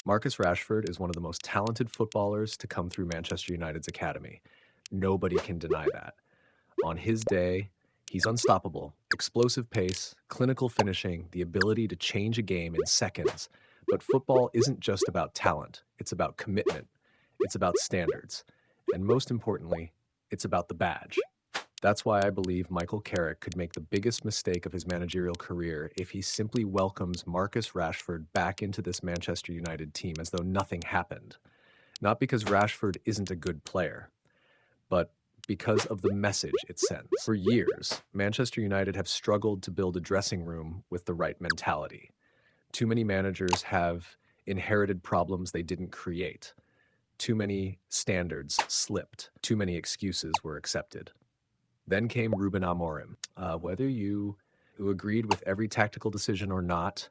Marcus Rashford is one of the most talented footballers to come through Manchester United's academy. Nobody can deny that. On his day, he's unstoppable. Explosive pace, clinical finishing, the ability to change a game in seconds. But football isn't just about talent, it's about commitment, it's about standards, and most importantly, it's about the badge. That's why I believe Michael Carrick could make the biggest mistake of his managerial career if he simply welcomes Marcus Rashford back into this Manchester United team as though nothing happened. Not because Rashford isn't a good player, but because of the message it sends. For years, Manchester United have struggled to build a dressing room with the right mentality. Too many managers have inherited problems they didn't create. Too many standards slipped. Too many excuses were accepted. Then came Ruben Amorim. Whether you agreed with every tactical decision or not,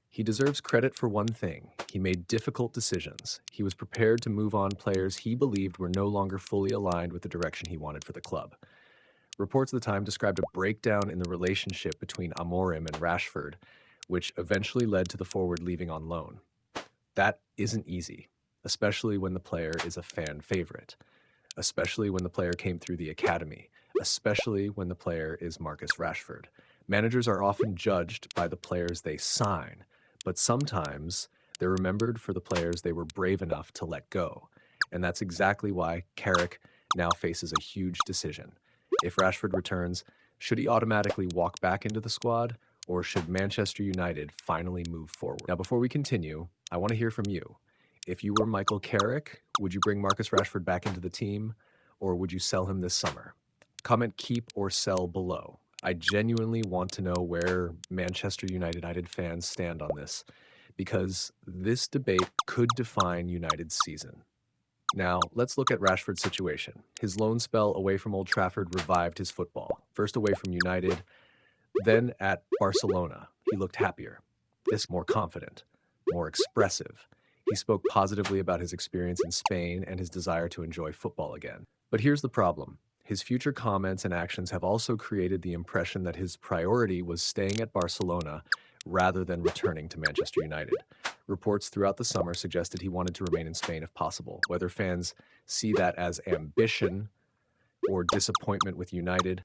he deserves credit for one thing. He made difficult decisions. He was prepared to move on players he believed were no longer fully aligned with the direction he wanted for the club. Reports at the time described a breakdown in the relationship between Amorim and Rashford, which eventually led to the forward leaving on loan. That isn't easy, especially when the player is a fan favorite, especially when the player came through the academy, especially when the player is Marcus Rashford. Managers are often judged by the players they sign, but sometimes they're remembered for the players they were brave enough to let go. And that's exactly why Carrick now faces a huge decision. If Rashford returns, should he automatically walk back into the squad, or should Manchester United finally move forward? Now, before we continue, I want to hear from you. If you were Michael Carrick, would you bring Marcus Rashford back into the team, or would you sell him this summer? Comment keep or sell below. I genuinely want to know where Manchester United fans stand on this, because this debate could define United's season. Now, let's look at Rashford's situation. His loan spell away from Old Trafford revived his football. First away from United, then at Barcelona. He looked happier, more confident, more expressive. He spoke positively about his experience in Spain and his desire to enjoy football again. But here's the problem. His future comments and actions have also created the impression that his priority was staying at Barcelona rather than returning to Manchester United. Reports throughout the summer suggested he wanted to remain in Spain if possible. Whether fans see that as ambition or disappointment with United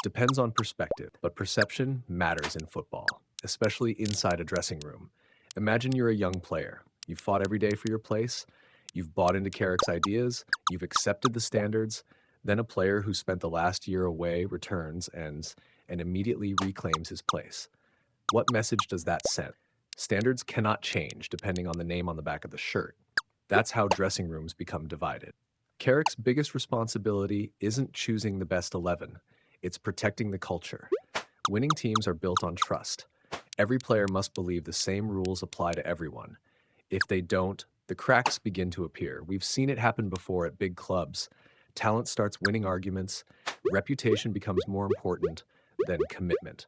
depends on perspective, but perception matters in football, especially inside a dressing room. Imagine you're a young player. You've fought every day for your place, you've bought into Carrick's ideas, you've accepted the standards. Then a player who spent the last year away returns and immediately reclaims his place. What message does that send? Standards cannot change depending on the name on the back of the shirt. That's how dressing rooms become divided. Carrick's biggest responsibility isn't choosing the best 11. It's protecting the culture. Winning teams are built on trust. Every player must believe the same rules apply to everyone. If they don't, the cracks begin to appear. We've seen it happen before at big clubs. Talent starts winning arguments, reputation becomes more important than commitment.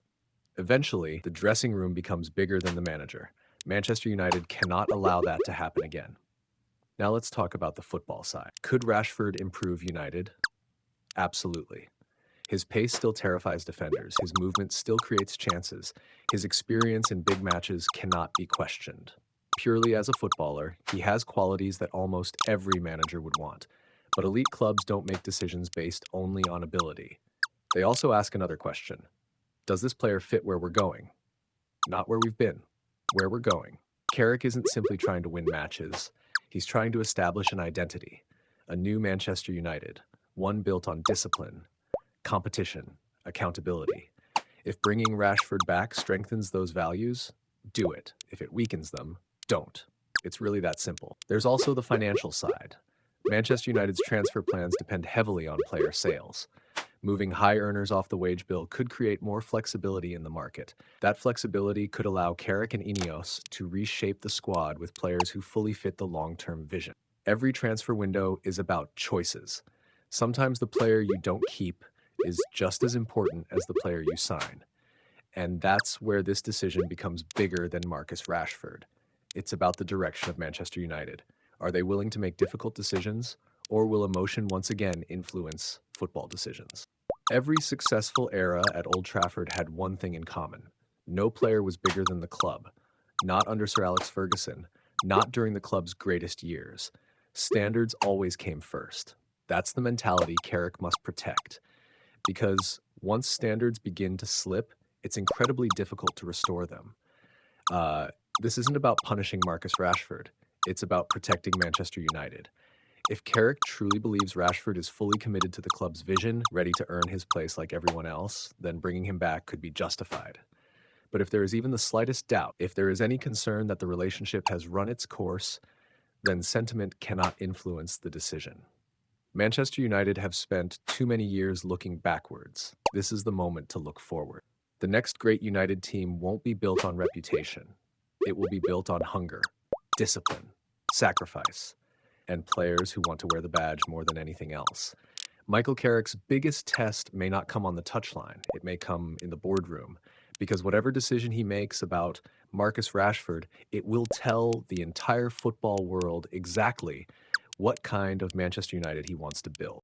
Eventually, the dressing room becomes bigger than the manager. Manchester United cannot allow that to happen again. Now let's talk about the football side. Could Rashford improve United? Absolutely. His pace still terrifies defenders. His movement still creates chances. His experience in big matches cannot be questioned. Purely as a footballer, he has qualities that almost every manager would want. But elite clubs don't make decisions based only on ability. They also ask another question. Does this player fit where we're going? Not where we've been, where we're going. Carrick isn't simply trying to win matches. He's trying to establish an identity, a new Manchester United, one built on discipline, competition, accountability. If bringing Rashford back strengthens those values, do it. If it weakens them, don't. It's really that simple. There's also the financial side. Manchester United's transfer plans depend heavily on player sales. Moving high earners off the wage bill could create more flexibility in the market. That flexibility could allow Carrick and Ineos to reshape the squad with players who fully fit the long-term vision. Every transfer window is about choices. Sometimes the player you don't keep is just as important as the player you sign. And that's where this decision becomes bigger than Marcus Rashford. It's about the direction of Manchester United. Are they willing to make difficult decisions, or will emotion once again influence football decisions? Every successful era at Old Trafford had one thing in common. No player was bigger than the club. Not under Sir Alex Ferguson, not during the club's greatest years. Standards always came first. That's the mentality Carrick must protect, because once standards begin to slip, it's incredibly difficult to restore them. Uh, this isn't about punishing Marcus Rashford. It's about protecting Manchester United. If Carrick truly believes Rashford is fully committed to the club's vision, ready to earn his place like everyone else, then bringing him back could be justified. But if there is even the slightest doubt, if there is any concern that the relationship has run its course, then sentiment cannot influence the decision. Manchester United have spent too many years looking backwards. This is the moment to look forward. The next great United team won't be built on reputation. It will be built on hunger, discipline, sacrifice, and players who want to wear the badge more than anything else. Michael Carrick's biggest test may not come on the touchline. It may come in the boardroom, because whatever decision he makes about Marcus Rashford, it will tell the entire football world exactly what kind of Manchester United he wants to build.